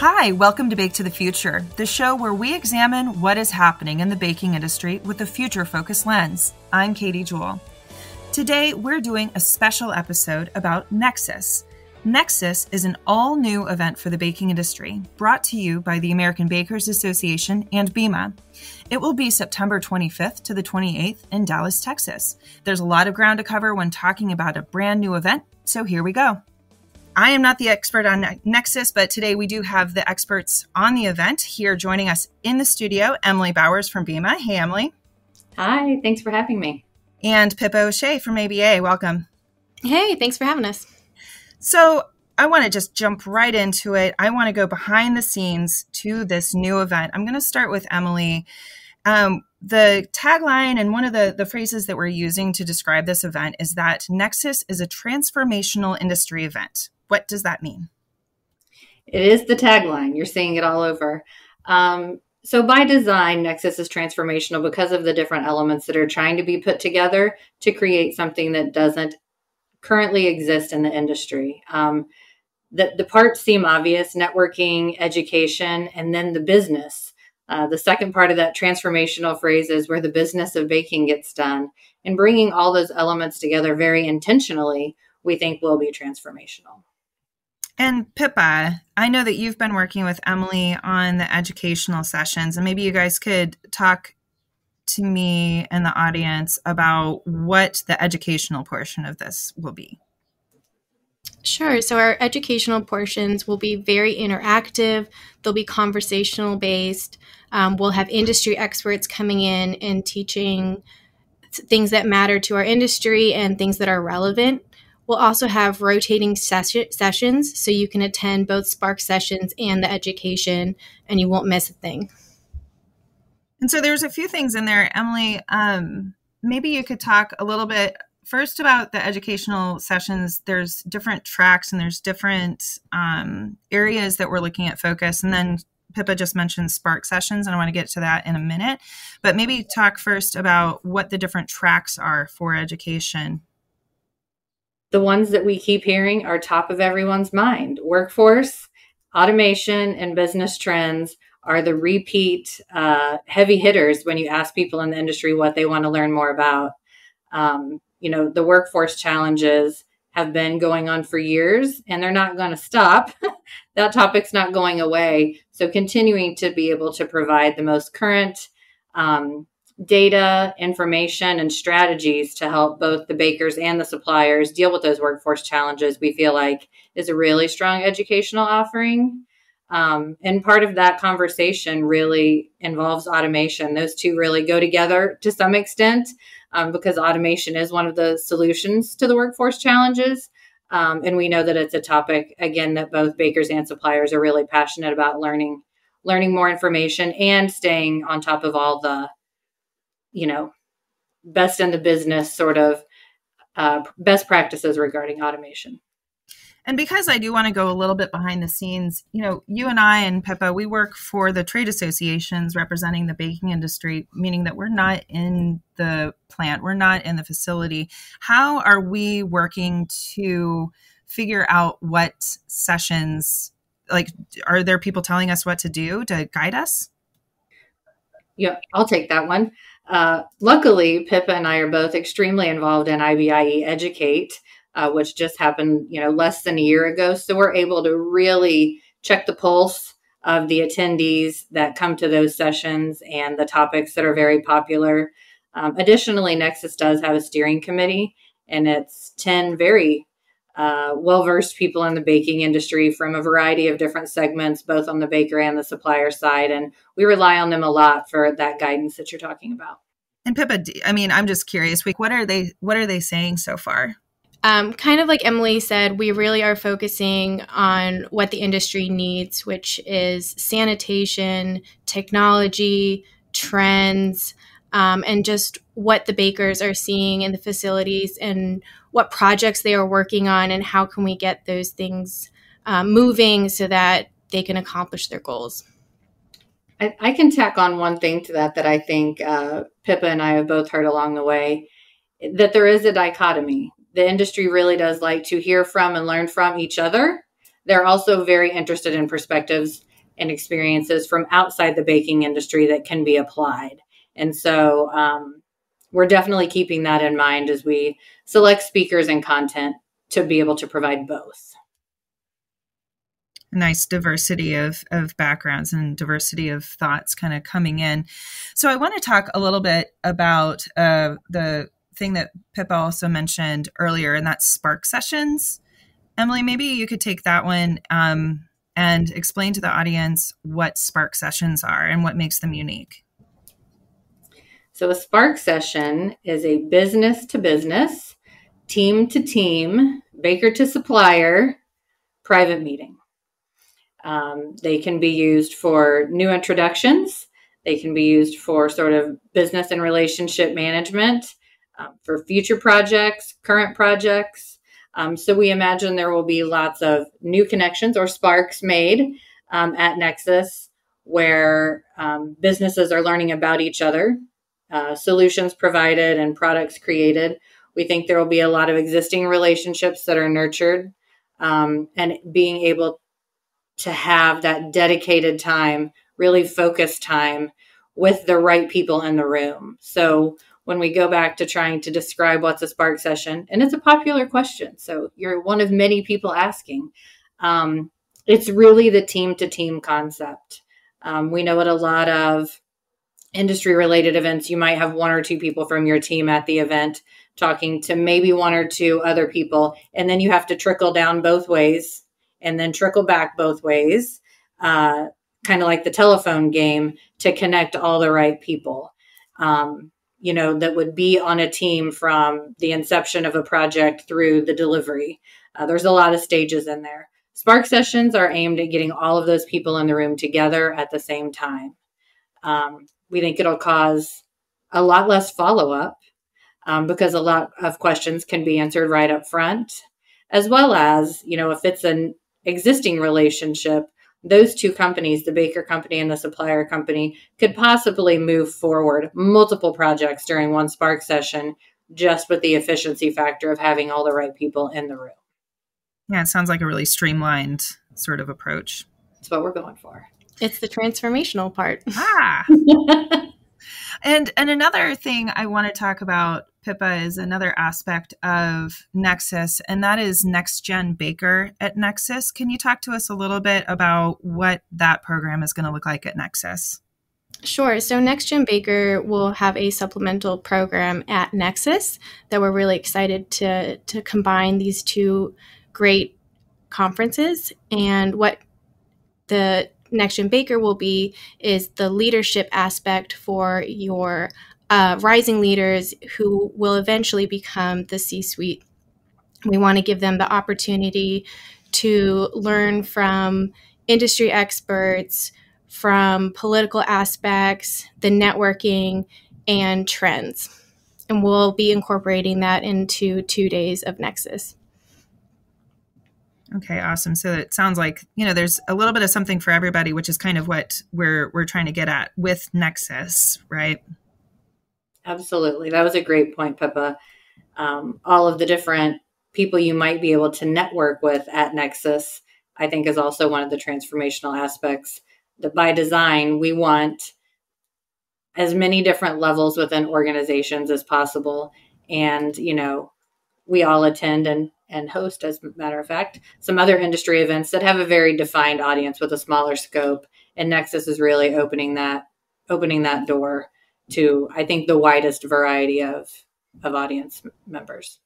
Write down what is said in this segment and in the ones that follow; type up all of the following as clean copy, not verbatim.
Hi, welcome to Bake to the Future, the show where we examine what is happening in the baking industry with a future-focused lens. I'm Katie Jewell. Today, we're doing a special episode about NEXUS. NEXUS is an all-new event for the baking industry, brought to you by the American Bakers Association and BEMA. It will be September 25th to the 28th in Dallas, Texas. There's a lot of ground to cover when talking about a brand new event, so here we go. I am not the expert on NEXUS, but today we do have the experts on the event here joining us in the studio. Emily Bowers from BEMA. Hey, Emily. Hi, thanks for having me. And Pippa O'Shea from ABA. Welcome. Hey, thanks for having us. So I want to just jump right into it. I want to go behind the scenes to this new event. I'm going to start with Emily. The tagline and one of the phrases that we're using to describe this event is that NEXUS is a transformational industry event. What does that mean? It is the tagline. You're seeing it all over. So by design, NEXUS is transformational because of the different elements that are trying to be put together to create something that doesn't currently exist in the industry. The parts seem obvious: networking, education, and then the business. The second part of that transformational phrase is where the business of baking gets done. And bringing all those elements together very intentionally, we think will be transformational. And Pippa, I know that you've been working with Emily on the educational sessions, and maybe you guys could talk to me and the audience about what the educational portion of this will be. Sure. So our educational portions will be very interactive. They'll be conversational based. We'll have industry experts coming in and teaching things that matter to our industry and things that are relevant. We'll also have rotating sessions, so you can attend both Spark sessions and the education, and you won't miss a thing. And so there's a few things in there. Emily, maybe you could talk a little bit first about the educational sessions. There's different tracks and there's different areas that we're looking at focus. And then Pippa just mentioned Spark sessions, and I want to get to that in a minute. But maybe talk first about what the different tracks are for education. The ones that we keep hearing are top of everyone's mind. Workforce, automation, and business trends are the repeat heavy hitters when you ask people in the industry what they want to learn more about. The workforce challenges have been going on for years, and they're not going to stop. That topic's not going away. So continuing to be able to provide the most current data, information, and strategies to help both the bakers and the suppliers deal with those workforce challenges, we feel like is a really strong educational offering. And part of that conversation really involves automation. Those two really go together to some extent because automation is one of the solutions to the workforce challenges. And we know that it's a topic, again, that both bakers and suppliers are really passionate about learning more information and staying on top of all the best in the business sort of best practices regarding automation. And because I do want to go a little bit behind the scenes, you and I and Pippa, we work for the trade associations representing the baking industry, meaning that we're not in the plant, we're not in the facility. How are we working to figure out what sessions, are there people telling us what to do to guide us? Yeah, I'll take that one. Luckily, Pippa and I are both extremely involved in IBIE Educate, which just happened, less than a year ago. So we're able to really check the pulse of the attendees that come to those sessions and the topics that are very popular. Additionally, NEXUS does have a steering committee, and it's 10 very well-versed people in the baking industry from a variety of different segments, both on the baker and the supplier side. And we rely on them a lot for that guidance that you're talking about. And Pippa, I'm just curious, what are they saying so far? Kind of like Emily said, we really are focusing on what the industry needs, which is sanitation, technology, trends, and just what the bakers are seeing in the facilities and what projects they are working on and how can we get those things moving so that they can accomplish their goals. I can tack on one thing to that I think Pippa and I have both heard along the way, that there is a dichotomy. The industry really does like to hear from and learn from each other. They're also very interested in perspectives and experiences from outside the baking industry that can be applied. And so we're definitely keeping that in mind as we select speakers and content to be able to provide both. Nice diversity of backgrounds and diversity of thoughts kind of coming in. So I want to talk a little bit about the thing that Pippa also mentioned earlier, and that's Spark Sessions. Emily, maybe you could take that one and explain to the audience what Spark Sessions are and what makes them unique. So a Spark Session is a business to business, team to team, baker to supplier, private meeting. They can be used for new introductions. They can be used for sort of business and relationship management, for future projects, current projects. So we imagine there will be lots of new connections or sparks made at NEXUS where businesses are learning about each other, solutions provided and products created. We think there will be a lot of existing relationships that are nurtured, and being able to have that dedicated time, really focused time with the right people in the room. So when we go back to trying to describe what's a Spark Session, and it's a popular question, so you're one of many people asking, it's really the team-to-team concept. We know at a lot of industry-related events, you might have one or two people from your team at the event talking to maybe one or two other people, and then you have to trickle down both ways and then trickle back both ways, kind of like the telephone game, to connect all the right people, that would be on a team from the inception of a project through the delivery. There's a lot of stages in there. Spark Sessions are aimed at getting all of those people in the room together at the same time. We think it'll cause a lot less follow-up because a lot of questions can be answered right up front, as well as, if it's an existing relationship, those two companies, the baker company and the supplier company, could possibly move forward multiple projects during one Spark Session just with the efficiency factor of having all the right people in the room. Yeah, it sounds like a really streamlined sort of approach. That's what we're going for. It's the transformational part. And another thing I want to talk about, Pippa, is another aspect of NEXUS, and that is Next Gen Baker at NEXUS. Can you talk to us a little bit about what that program is going to look like at NEXUS? Sure. So Next Gen Baker will have a supplemental program at NEXUS that we're really excited to combine these two great conferences. And what the Next Gen Baker will be is the leadership aspect for your rising leaders who will eventually become the C-suite. We want to give them the opportunity to learn from industry experts, from political aspects, the networking, and trends. And we'll be incorporating that into 2 days of NEXUS. Okay, awesome. So it sounds like, there's a little bit of something for everybody, which is kind of what we're trying to get at with NEXUS, right? Absolutely. That was a great point, Pippa. All of the different people you might be able to network with at NEXUS, I think, is also one of the transformational aspects. That by design, we want as many different levels within organizations as possible. And, we all attend and host, as a matter of fact, some other industry events that have a very defined audience with a smaller scope. And NEXUS is really opening that door to, I think, the widest variety of audience members.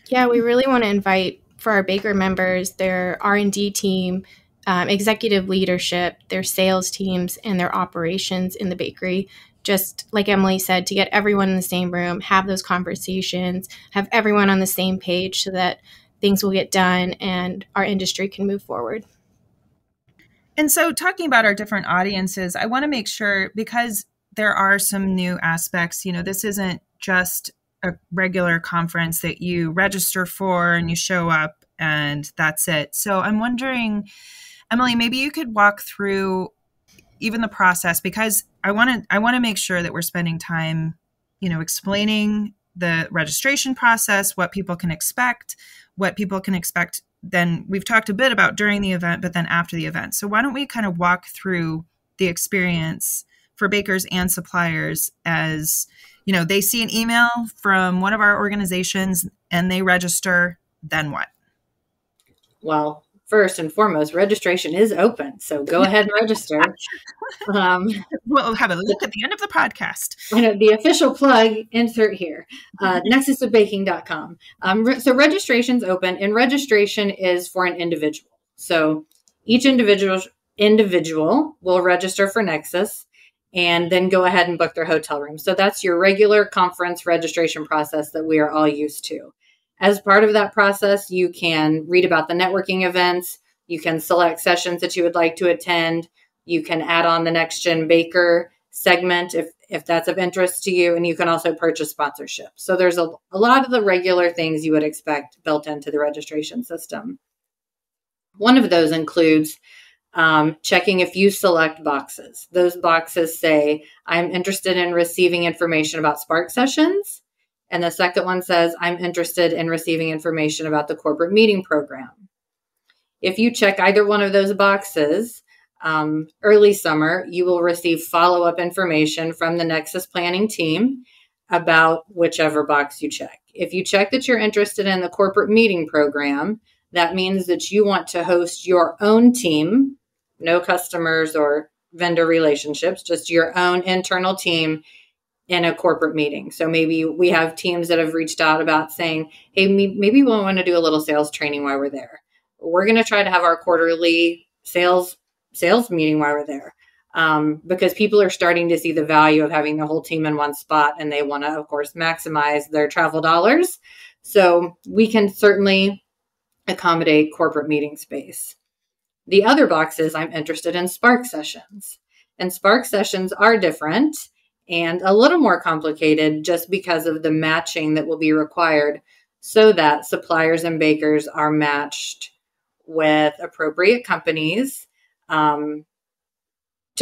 Yeah, we really want to invite, for our baker members, their R&D team, executive leadership, their sales teams, and their operations in the bakery. Just like Emily said, to get everyone in the same room, have those conversations, have everyone on the same page so that things will get done and our industry can move forward. And so talking about our different audiences, I want to make sure, because there are some new aspects, this isn't just a regular conference that you register for and you show up and that's it. So I'm wondering, Emily, maybe you could walk through even the process, because I want to make sure that we're spending time, explaining the registration process, what people can expect then we've talked a bit about during the event, but then after the event. So why don't we kind of walk through the experience for bakers and suppliers as, they see an email from one of our organizations and they register, then what? Well, first and foremost, registration is open. So go ahead and register. We'll have a link at the end of the podcast. The official plug insert here, nexusofbaking.com. So registration's open, and registration is for an individual. So each individual will register for Nexus and then go ahead and book their hotel room. So that's your regular conference registration process that we are all used to. As part of that process, you can read about the networking events. You can select sessions that you would like to attend. You can add on the Next Gen Baker segment if that's of interest to you. And you can also purchase sponsorship. So there's a lot of the regular things you would expect built into the registration system. One of those includes checking a few select boxes. Those boxes say, I'm interested in receiving information about Spark sessions. And the second one says, I'm interested in receiving information about the corporate meeting program. If you check either one of those boxes, early summer, you will receive follow-up information from the Nexus planning team about whichever box you check. If you check that you're interested in the corporate meeting program, that means that you want to host your own team, no customers or vendor relationships, just your own internal team in a corporate meeting. So maybe we have teams that have reached out about saying, hey, maybe we want to do a little sales training while we're there. We're going to try to have our quarterly sales meeting while we're there, because people are starting to see the value of having the whole team in one spot, and they want to, of course, maximize their travel dollars. So we can certainly accommodate corporate meeting space. The other box is, I'm interested in Spark sessions. And Spark sessions are different and a little more complicated just because of the matching that will be required so that suppliers and bakers are matched with appropriate companies to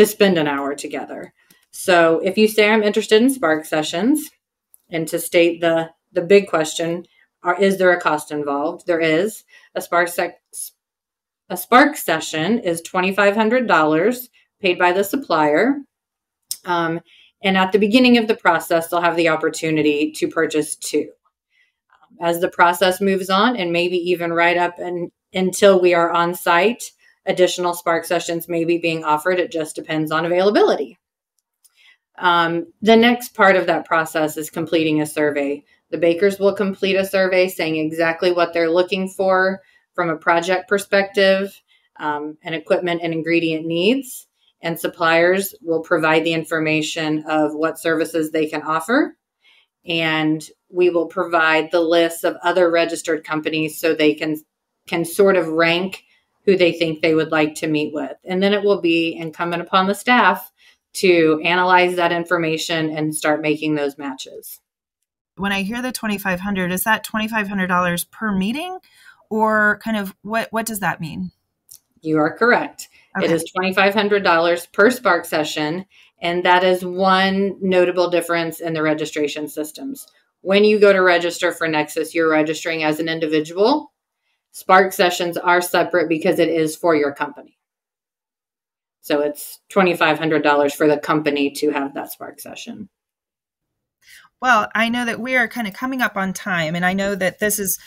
spend an hour together. So if you say I'm interested in Spark sessions, and to state the big question, is there a cost involved? There is. A Spark session is $2,500 paid by the supplier. And at the beginning of the process, they'll have the opportunity to purchase two. As the process moves on, and maybe even right up until we are on site, additional Spark sessions may be being offered. It just depends on availability. The next part of that process is completing a survey. The bakers will complete a survey saying exactly what they're looking for from a project perspective, and equipment and ingredient needs. And suppliers will provide the information of what services they can offer. And we will provide the list of other registered companies so they can sort of rank who they think they would like to meet with. And then it will be incumbent upon the staff to analyze that information and start making those matches. When I hear the $2,500, is that $2,500 per meeting, or kind of what does that mean? You are correct. Okay. It is $2,500 per Spark session. And that is one notable difference in the registration systems. When you go to register for Nexus, you're registering as an individual. Spark sessions are separate because it is for your company. So it's $2,500 for the company to have that Spark session. Well, I know that we are kind of coming up on time, and I know that this is,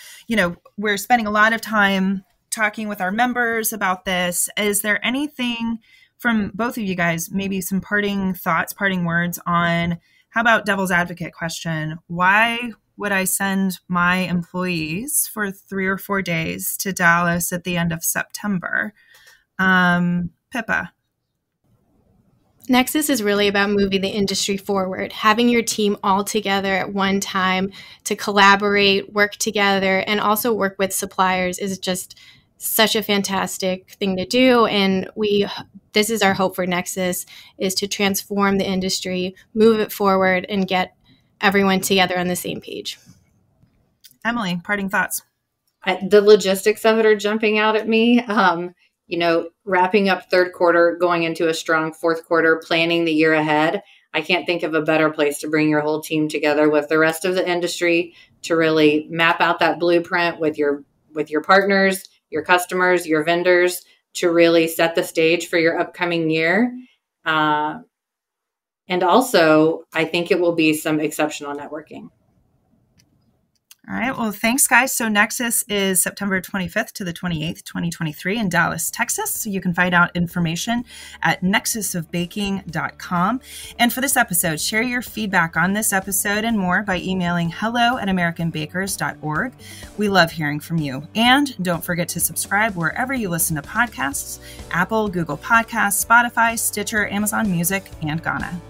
we're spending a lot of time talking with our members about this. Is there anything from both of you guys, maybe some parting thoughts, parting words on, how about devil's advocate question? Why would I send my employees for 3 or 4 days to Dallas at the end of September? Pippa. Nexus is really about moving the industry forward, having your team all together at one time to collaborate, work together, and also work with suppliers is just such a fantastic thing to do. And this is our hope for Nexus, is to transform the industry, move it forward, and get everyone together on the same page. Emily, parting thoughts. The logistics of it are jumping out at me. Wrapping up third quarter, going into a strong fourth quarter, planning the year ahead. I can't think of a better place to bring your whole team together with the rest of the industry to really map out that blueprint with your partners your customers, your vendors, to really set the stage for your upcoming year. And also, I think it will be some exceptional networking. All right. Well, thanks, guys. So NEXUS is September 25th to the 28th, 2023 in Dallas, Texas. So you can find out information at nexusofbaking.com. And for this episode, share your feedback on this episode and more by emailing hello@americanbakers.org. We love hearing from you. And don't forget to subscribe wherever you listen to podcasts: Apple, Google Podcasts, Spotify, Stitcher, Amazon Music, and Ghana.